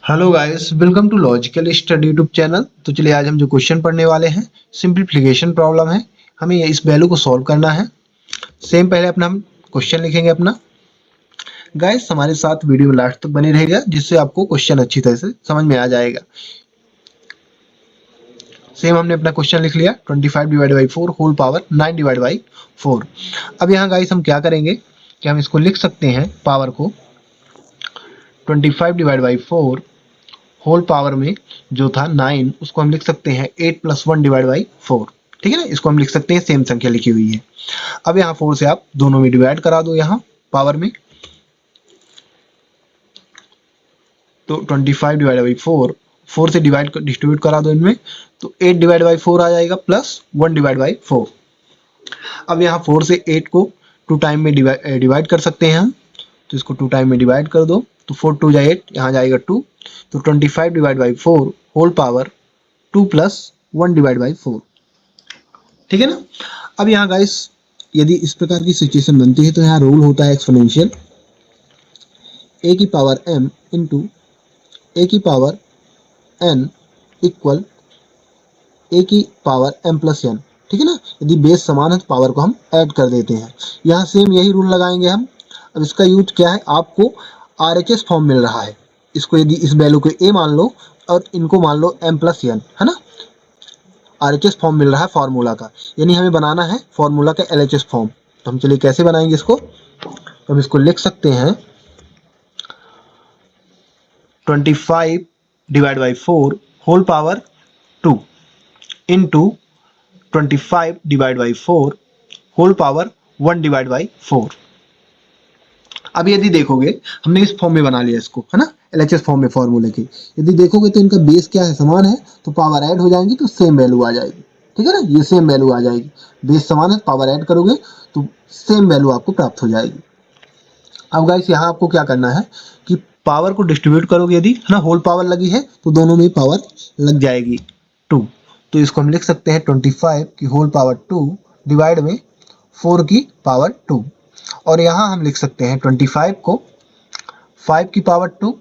Hello guys, welcome to Logical Study YouTube channel. तो चलिए आज हम जो क्वेश्चन पढ़ने वाले हैं, सिंपलीफिकेशन प्रॉब्लम है। हमें इस वैल्यू को सॉल्व करना है। सेम पहले अपना हम क्वेश्चन लिखेंगे अपना। गाइस हमारे साथ वीडियो लास्ट तक बने रहेगा, जिससे आपको क्वेश्चन अच्छी तरह से समझ में आ जाएगा। सेम हमने अपना क्वेश्चन लिख लिया, 25 divide by 4 whole power 9 divide by 4। अब यहाँ गाइस हम क्या करेंगे कि हम इसको लिख सकते हैं पावर को 25 डिवाइड बाई 4 होल पावर में जो था 9, उसको हम लिख सकते हैं 8 प्लस 1 डिवाइड बाई 4। ठीक है ना, इसको हम लिख सकते हैं, सेम संख्या लिखी हुई है। अब यहाँ 4 से आप दोनों में डिवाइड करा दो, यहाँ पावर में। तो 25 डिवाइड बाई 4, 4 से डिस्ट्रीब्यूट करा दो इनमें, तो 8 डिवाइड बाई 4 आ जाएगा प्लस 1 डिवाइड बाई 4। अब यहाँ 4 से 8 को 2 टाइम में डिवाइड कर सकते हैं हम। तो इसको 2 टाइम में डिवाइड कर दो, तो 4 2 जा 8, यहाँ जाएगा 2। तो 25 divide by 4 whole power 2 plus 1 divide by 4। ठीक है ना। अब यहाँ गाइस यदि इस प्रकार की सिचुएशन बनती है तो यहाँ रूल होता है एक्सपोनेंशियल ए की पावर m इंटू ए की पावर n इक्वल ए की पावर m प्लस n। ठीक है ना, यदि बेस समान है तो पावर को हम ऐड कर देते हैं। यहाँ सेम यही रूल लगाएंगे हम। अब इसका यूज क्या है, आपको RHS फॉर्म मिल रहा है। इसको यदि इस वैल्यू को a मान लो और इनको मान लो m प्लस n, है ना। RHS फॉर्म मिल रहा है फार्मूला का, यानी हमें बनाना है फार्मूला का LHS फॉर्म। तो हम चलिए कैसे बनाएंगे इसको। तो हम इसको लिख सकते हैं 25 divide by 4 whole power 2 into 25 divide by 4 whole power 1 divide by 4। अब यदि देखोगे हमने इस फॉर्म में बना लिया इसको, है ना, LHS फॉर्म में फार्मूले की। यदि देखोगे तो इनका बेस क्या है, समान है, तो पावर ऐड हो जाएंगी तो सेम वैल्यू आ जाएगी। ठीक है ना, ये सेम वैल्यू आ जाएगी। बेस समान है, पावर ऐड करोगे तो सेम वैल्यू आपको प्राप्त हो जाएगी। अब गाइस यहाँ आपको क्या करना है कि पावर को डिस्ट्रीब्यूट करोगे, यदि है ना होल पावर लगी है तो दोनों में पावर लग जाएगी 2। तो इसको हम लिख सकते हैं 25 की होल पावर 2 डिवाइड में 4 की पावर 2। और यहाँ हम लिख सकते हैं 25 को 5 की पावर 2,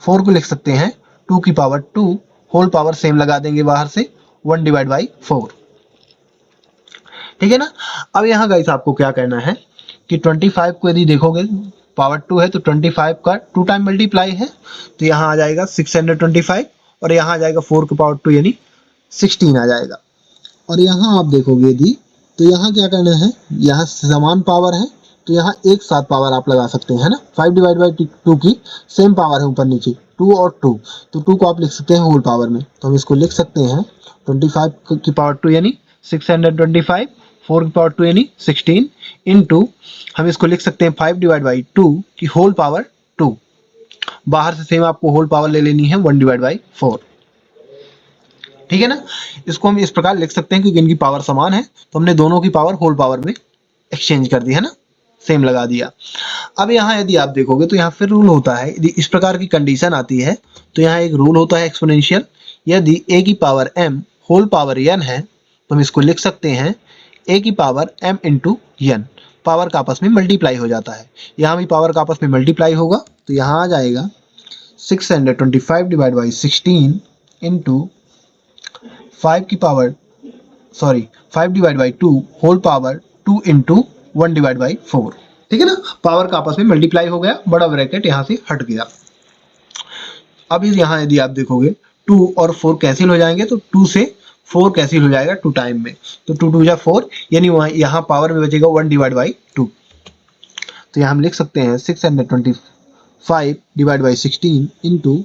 4 को लिख सकते हैं 2 की पावर 2, होल पावर सेम लगा देंगे बाहर से 1 डिवाइड बाई 4। ठीक है ना। अब यहाँ गाइस आपको क्या करना है कि 25 को यदि देखोगे पावर 2 है तो 25 का 2 टाइम मल्टीप्लाई है, तो यहाँ आ जाएगा 625, और यहाँ आ जाएगा 4 की पावर 2 यानी 16 आ जाएगा। और यहाँ आप देखोगे यदि, तो यहाँ क्या करना है, यहाँ समान पावर है तो यहाँ एक साथ पावर आप लगा सकते हैं, है ना। 5 डिवाइड बाई 2 की सेम पावर है ऊपर नीचे 2 और 2, तो 2 को आप लिख सकते हैं होल पावर में। तो हम इसको लिख सकते हैं 25 की पावर 2 यानी 625, 4 की पावर 2 यानी 16 इंटू हम इसको लिख सकते हैं 5 डिवाइड बाई 2 की होल पावर 2। बाहर से सेम आपको होल पावर ले लेनी है 1 डिवाइड बाई 4। ठीक है ना। इसको हम इस प्रकार लिख सकते हैं क्योंकि इनकी पावर समान है, तो हमने दोनों की पावर होल पावर में एक्सचेंज कर दी, है ना, सेम लगा दिया। अब यहाँ यदि आप देखोगे तो यहाँ फिर रूल होता है, यदि इस प्रकार की कंडीशन आती है तो यहाँ एक रूल होता है एक्सपोनेंशियल। यदि a की power m whole power n है तो हम इसको लिख सकते हैं a की power m into n। Power का आपस में मल्टीप्लाई हो जाता है, यहाँ भी पावर का आपस में मल्टीप्लाई होगा, तो यहाँ आ जाएगा 625 डिवाइड बाई 16 इंटू 5 की power 5 divide by 2 whole power 2 into 1 divide by 4। ठीक है ना, पावर का आपस में मल्टीप्लाई हो गया, बड़ा ब्रैकेट यहाँ से हट गया। अब इस यहाँ यदि आप देखोगे 2 और 4 कैंसिल हो जाएंगे, तो 2 से 4 कैंसिल हो जाएगा 2 टाइम में, तो 2 2 जा 4, यानी वहाँ यहाँ पावर में बचेगा 1 डिवाइड बाई 2। तो यहाँ हम लिख सकते हैं 625 divide by 16 into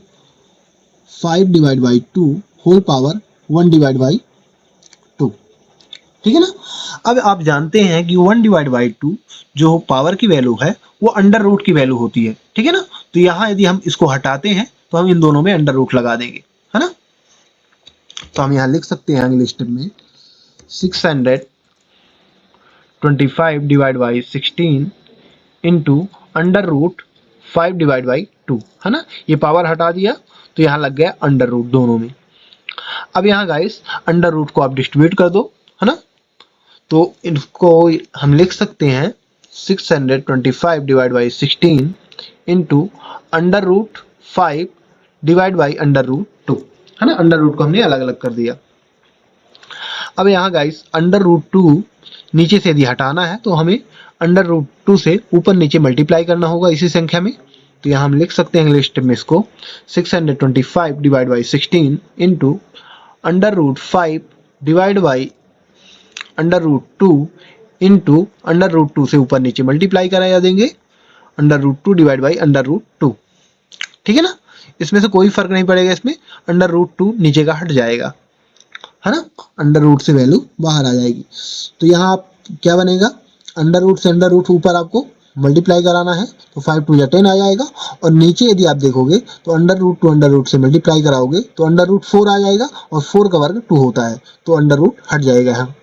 5 divide by 2 whole power 1 divide by 2। ठीक है ना। अब आप जानते हैं कि 1 डिवाइड बाई 2 जो पावर की वैल्यू है वो अंडर रूट की वैल्यू होती है। ठीक है ना, तो यहाँ यदि हम इसको हटाते हैं तो हम इन दोनों में अंडर रूट लगा देंगे, है ना। तो हम यहाँ लिख सकते हैं अगले स्टेप में 625 divide by 16 into under root 5 divide by 2, है ना। ये पावर हटा दिया तो यहाँ लग गया अंडर रूट दोनों में। अब यहाँ गाइस अंडर रूट को आप डिस्ट्रीब्यूट कर दो, है ना। तो इसको हम लिख सकते हैं 625 divide by 16 into under root 5 divide by under root 2, है ना। अंडर रूट को हमने अलग अलग कर दिया। अब यहाँ गाइस अंडर रूट 2 नीचे से यदि हटाना है तो हमें अंडर रूट 2 से ऊपर नीचे मल्टीप्लाई करना होगा इसी संख्या में। तो यहाँ हम लिख सकते हैं अगले स्टेप में इसको 625 divide by 16 into under root 5 divide by under root 2 into under root 2 से ऊपर नीचे मल्टीप्लाई करा देंगे under root 2 divide by under root 2। ठीक है ना, इसमें से कोई फर्क नहीं पड़ेगा, इसमें अंडर रूट 2 नीचे का हट जाएगा, है ना, अंडर रूट से वैल्यू बाहर आ जाएगी। तो यहाँ आप क्या बनेगा, अंडर रूट से अंडर रूट ऊपर आपको मल्टीप्लाई कराना है तो 5 2 10 आ जाएगा, और नीचे यदि आप देखोगे तो अंडर रूट से मल्टीप्लाई कराओगे तो अंडर रूट 4 आ जाएगा, और 4 का वर्ग 2 होता है तो अंडर रूट हट जाएगा, यहाँ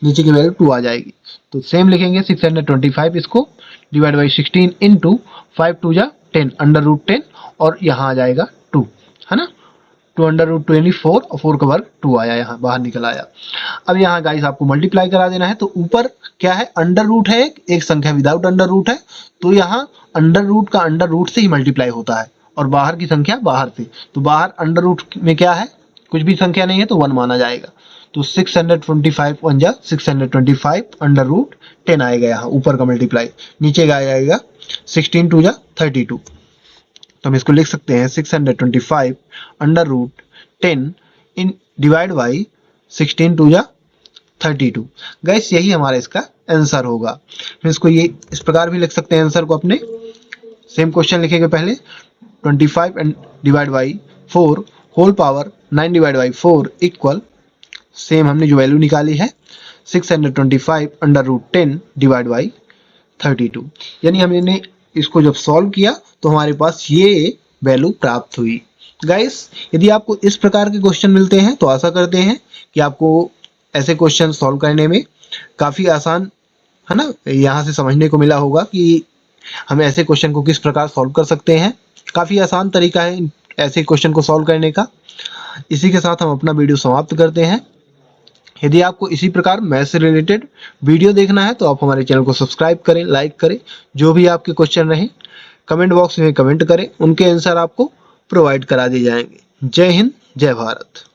नीचे की वैल्यू 2 आ जाएगी। तो सेम लिखेंगे 625 इसको divide by 16 into 5 2 10 under root 10, और यहाँ आ जाएगा 2, है ना, 2 अंडर रूट 24 और 4 का वर्ग 2 आया, यहाँ बाहर निकल आया। अब यहाँ गाइस आपको मल्टीप्लाई करा देना है, तो ऊपर क्या है, अंडर रूट है, एक संख्या विदाउट अंडर रूट है, तो यहाँ अंडर रूट का अंडर रूट से ही मल्टीप्लाई होता है, और बाहर की संख्या बाहर से, तो बाहर अंडर रूट में क्या है, कुछ भी संख्या नहीं है तो 1 माना जाएगा। तो 625 1 जा 625 अंडर रूट 10 आएगा, यहाँ ऊपर का मल्टीप्लाई, नीचे का आएगा 16 2 जा 32। तो हम इसको लिख सकते हैं 625 under root 10 in divide by 16 2 जा 32। गाइस यही हमारा इसका आंसर होगा। फिर इसको ये इस प्रकार भी लिख सकते हैं आंसर को अपने, सेम क्वेश्चन लिखेंगे पहले 25 and divide by 4 whole power 9 divide by 4 equal, same हमने जो वैल्यू निकाली है 625 अंडर रूट 10 डिवाइड बाई 32। यानी हमने इसको जब सॉल्व किया तो हमारे पास ये वैल्यू प्राप्त हुई। गाइस यदि आपको इस प्रकार के क्वेश्चन मिलते हैं तो आशा करते हैं कि आपको ऐसे क्वेश्चन सॉल्व करने में काफ़ी आसान, है ना, यहाँ से समझने को मिला होगा कि हम ऐसे क्वेश्चन को किस प्रकार सॉल्व कर सकते हैं। काफ़ी आसान तरीका है ऐसे क्वेश्चन को सॉल्व करने का। इसी के साथ हम अपना वीडियो समाप्त करते हैं। यदि आपको इसी प्रकार मैथ से रिलेटेड वीडियो देखना है तो आप हमारे चैनल को सब्सक्राइब करें, लाइक करें, जो भी आपके क्वेश्चन रहें कमेंट बॉक्स में कमेंट करें, उनके आंसर आपको प्रोवाइड करा दिए जाएंगे। जय हिंद, जय भारत।